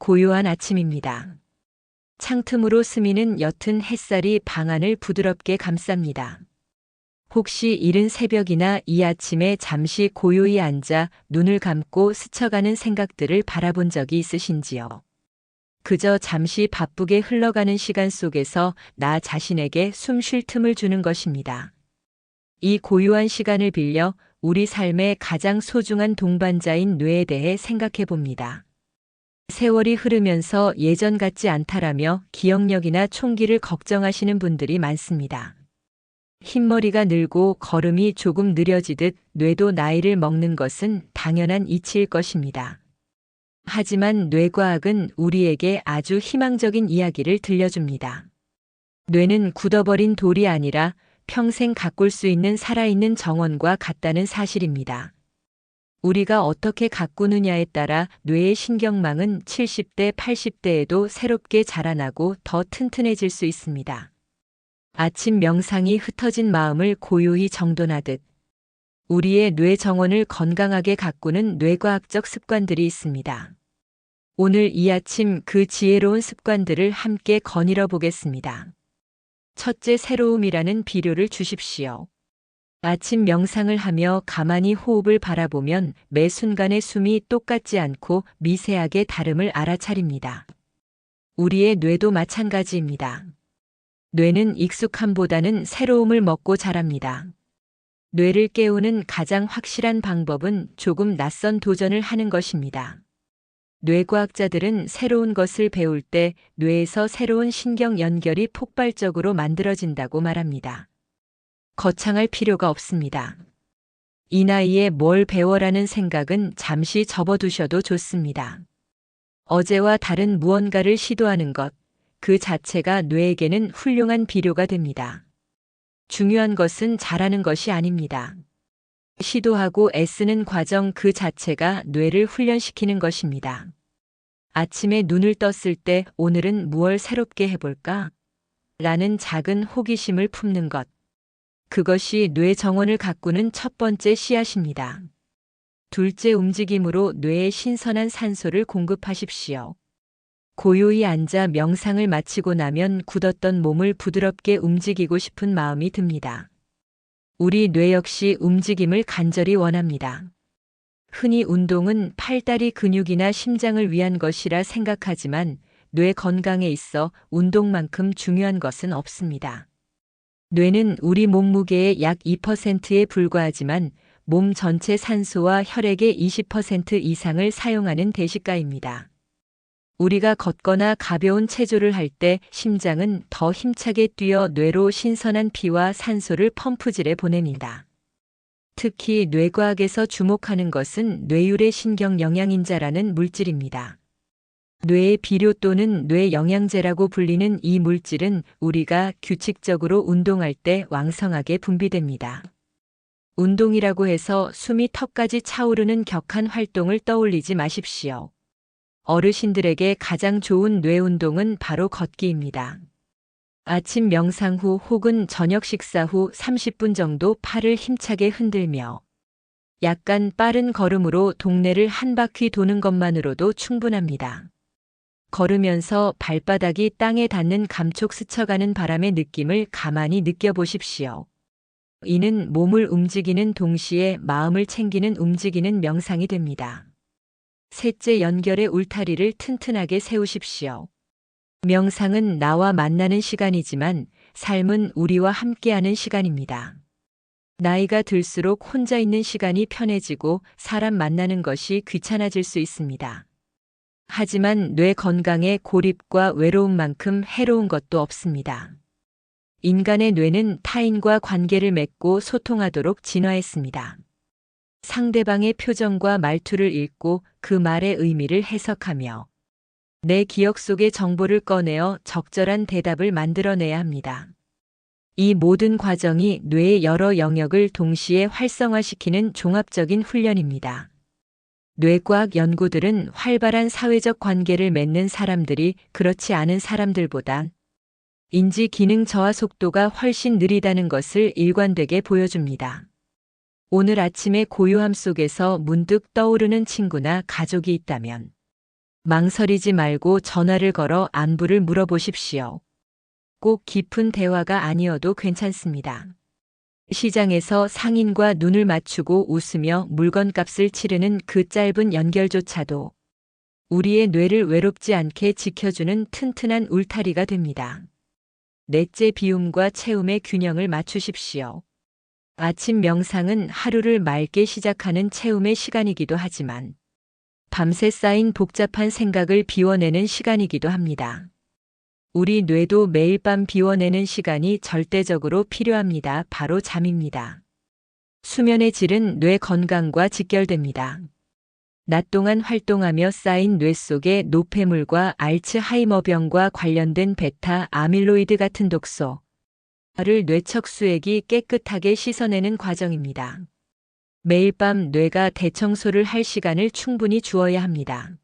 고요한 아침입니다. 창틈으로 스미는 옅은 햇살이 방 안을 부드럽게 감쌉니다. 혹시 이른 새벽이나 이 아침에 잠시 고요히 앉아 눈을 감고 스쳐가는 생각들을 바라본 적이 있으신지요? 그저 잠시 바쁘게 흘러가는 시간 속에서 나 자신에게 숨 쉴 틈을 주는 것입니다. 이 고요한 시간을 빌려 우리 삶의 가장 소중한 동반자인 뇌에 대해 생각해 봅니다. 세월이 흐르면서 예전 같지 않다라며 기억력이나 총기를 걱정하시는 분들이 많습니다. 흰머리가 늘고 걸음이 조금 느려지듯 뇌도 나이를 먹는 것은 당연한 이치일 것입니다. 하지만 뇌과학은 우리에게 아주 희망적인 이야기를 들려줍니다. 뇌는 굳어버린 돌이 아니라 평생 가꿀 수 있는 살아있는 정원과 같다는 사실입니다. 우리가 어떻게 가꾸느냐에 따라 뇌의 신경망은 70대, 80대에도 새롭게 자라나고 더 튼튼해질 수 있습니다. 아침 명상이 흩어진 마음을 고요히 정돈하듯 우리의 뇌 정원을 건강하게 가꾸는 뇌과학적 습관들이 있습니다. 오늘 이 아침 그 지혜로운 습관들을 함께 거닐어 보겠습니다. 첫째, 새로움이라는 비료를 주십시오. 아침 명상을 하며 가만히 호흡을 바라보면 매 순간의 숨이 똑같지 않고 미세하게 다름을 알아차립니다. 우리의 뇌도 마찬가지입니다. 뇌는 익숙함보다는 새로움을 먹고 자랍니다. 뇌를 깨우는 가장 확실한 방법은 조금 낯선 도전을 하는 것입니다. 뇌과학자들은 새로운 것을 배울 때 뇌에서 새로운 신경 연결이 폭발적으로 만들어진다고 말합니다. 거창할 필요가 없습니다. 이 나이에 뭘 배워라는 생각은 잠시 접어두셔도 좋습니다. 어제와 다른 무언가를 시도하는 것, 그 자체가 뇌에게는 훌륭한 비료가 됩니다. 중요한 것은 잘하는 것이 아닙니다. 시도하고 애쓰는 과정 그 자체가 뇌를 훈련시키는 것입니다. 아침에 눈을 떴을 때 오늘은 무얼 새롭게 해볼까? 라는 작은 호기심을 품는 것. 그것이 뇌 정원을 가꾸는 첫 번째 씨앗입니다. 둘째, 움직임으로 뇌에 신선한 산소를 공급하십시오. 고요히 앉아 명상을 마치고 나면 굳었던 몸을 부드럽게 움직이고 싶은 마음이 듭니다. 우리 뇌 역시 움직임을 간절히 원합니다. 흔히 운동은 팔다리 근육이나 심장을 위한 것이라 생각하지만 뇌 건강에 있어 운동만큼 중요한 것은 없습니다. 뇌는 우리 몸무게의 약 2%에 불과하지만 몸 전체 산소와 혈액의 20% 이상을 사용하는 대식가입니다. 우리가 걷거나 가벼운 체조를 할 때 심장은 더 힘차게 뛰어 뇌로 신선한 피와 산소를 펌프질해 보냅니다. 특히 뇌과학에서 주목하는 것은 뇌유래 신경 영양인자라는 물질입니다. 뇌의 비료 또는 뇌 영양제라고 불리는 이 물질은 우리가 규칙적으로 운동할 때 왕성하게 분비됩니다. 운동이라고 해서 숨이 턱까지 차오르는 격한 활동을 떠올리지 마십시오. 어르신들에게 가장 좋은 뇌 운동은 바로 걷기입니다. 아침 명상 후 혹은 저녁 식사 후 30분 정도 팔을 힘차게 흔들며 약간 빠른 걸음으로 동네를 한 바퀴 도는 것만으로도 충분합니다. 걸으면서 발바닥이 땅에 닿는 감촉 스쳐가는 바람의 느낌을 가만히 느껴보십시오. 이는 몸을 움직이는 동시에 마음을 챙기는 움직이는 명상이 됩니다. 셋째, 연결의 울타리를 튼튼하게 세우십시오. 명상은 나와 만나는 시간이지만 삶은 우리와 함께하는 시간입니다. 나이가 들수록 혼자 있는 시간이 편해지고 사람 만나는 것이 귀찮아질 수 있습니다. 하지만 뇌 건강에 고립과 외로움만큼 해로운 것도 없습니다. 인간의 뇌는 타인과 관계를 맺고 소통하도록 진화했습니다. 상대방의 표정과 말투를 읽고 그 말의 의미를 해석하며 내 기억 속의 정보를 꺼내어 적절한 대답을 만들어내야 합니다. 이 모든 과정이 뇌의 여러 영역을 동시에 활성화시키는 종합적인 훈련입니다. 뇌과학 연구들은 활발한 사회적 관계를 맺는 사람들이 그렇지 않은 사람들보다 인지 기능 저하 속도가 훨씬 느리다는 것을 일관되게 보여줍니다. 오늘 아침의 고요함 속에서 문득 떠오르는 친구나 가족이 있다면 망설이지 말고 전화를 걸어 안부를 물어보십시오. 꼭 깊은 대화가 아니어도 괜찮습니다. 시장에서 상인과 눈을 맞추고 웃으며 물건값을 치르는 그 짧은 연결조차도 우리의 뇌를 외롭지 않게 지켜주는 튼튼한 울타리가 됩니다. 넷째, 비움과 채움의 균형을 맞추십시오. 아침 명상은 하루를 맑게 시작하는 채움의 시간이기도 하지만 밤새 쌓인 복잡한 생각을 비워내는 시간이기도 합니다. 우리 뇌도 매일 밤 비워내는 시간이 절대적으로 필요합니다. 바로 잠입니다. 수면의 질은 뇌 건강과 직결됩니다. 낮 동안 활동하며 쌓인 뇌 속의 노폐물과 알츠하이머병과 관련된 베타 아밀로이드 같은 독소를 뇌 척수액이 깨끗하게 씻어내는 과정입니다. 매일 밤 뇌가 대청소를 할 시간을 충분히 주어야 합니다.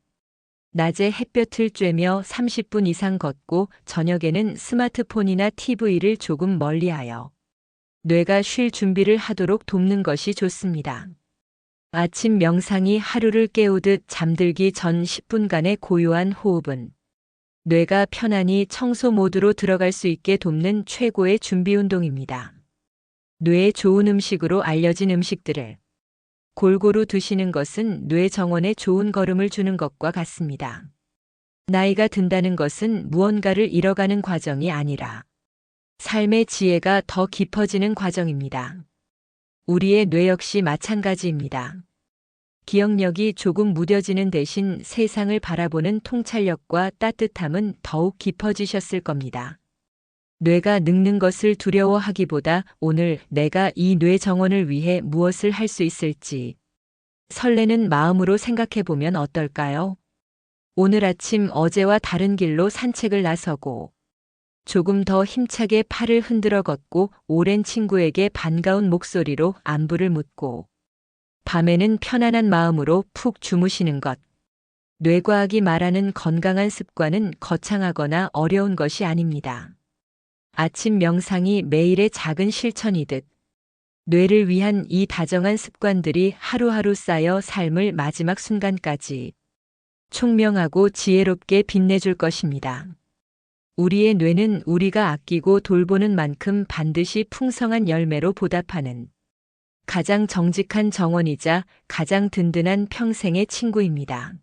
낮에 햇볕을 쬐며 30분 이상 걷고 저녁에는 스마트폰이나 TV를 조금 멀리하여 뇌가 쉴 준비를 하도록 돕는 것이 좋습니다. 아침 명상이 하루를 깨우듯 잠들기 전 10분간의 고요한 호흡은 뇌가 편안히 청소 모드로 들어갈 수 있게 돕는 최고의 준비 운동입니다. 뇌에 좋은 음식으로 알려진 음식들을 골고루 드시는 것은 뇌 정원에 좋은 걸음을 주는 것과 같습니다. 나이가 든다는 것은 무언가를 잃어가는 과정이 아니라 삶의 지혜가 더 깊어지는 과정입니다. 우리의 뇌 역시 마찬가지입니다. 기억력이 조금 무뎌지는 대신 세상을 바라보는 통찰력과 따뜻함은 더욱 깊어지셨을 겁니다. 뇌가 늙는 것을 두려워하기보다 오늘 내가 이 뇌 정원을 위해 무엇을 할 수 있을지 설레는 마음으로 생각해 보면 어떨까요? 오늘 아침 어제와 다른 길로 산책을 나서고 조금 더 힘차게 팔을 흔들어 걷고 오랜 친구에게 반가운 목소리로 안부를 묻고 밤에는 편안한 마음으로 푹 주무시는 것. 뇌과학이 말하는 건강한 습관은 거창하거나 어려운 것이 아닙니다. 아침 명상이 매일의 작은 실천이듯 뇌를 위한 이 다정한 습관들이 하루하루 쌓여 삶을 마지막 순간까지 총명하고 지혜롭게 빛내줄 것입니다. 우리의 뇌는 우리가 아끼고 돌보는 만큼 반드시 풍성한 열매로 보답하는 가장 정직한 정원이자 가장 든든한 평생의 친구입니다.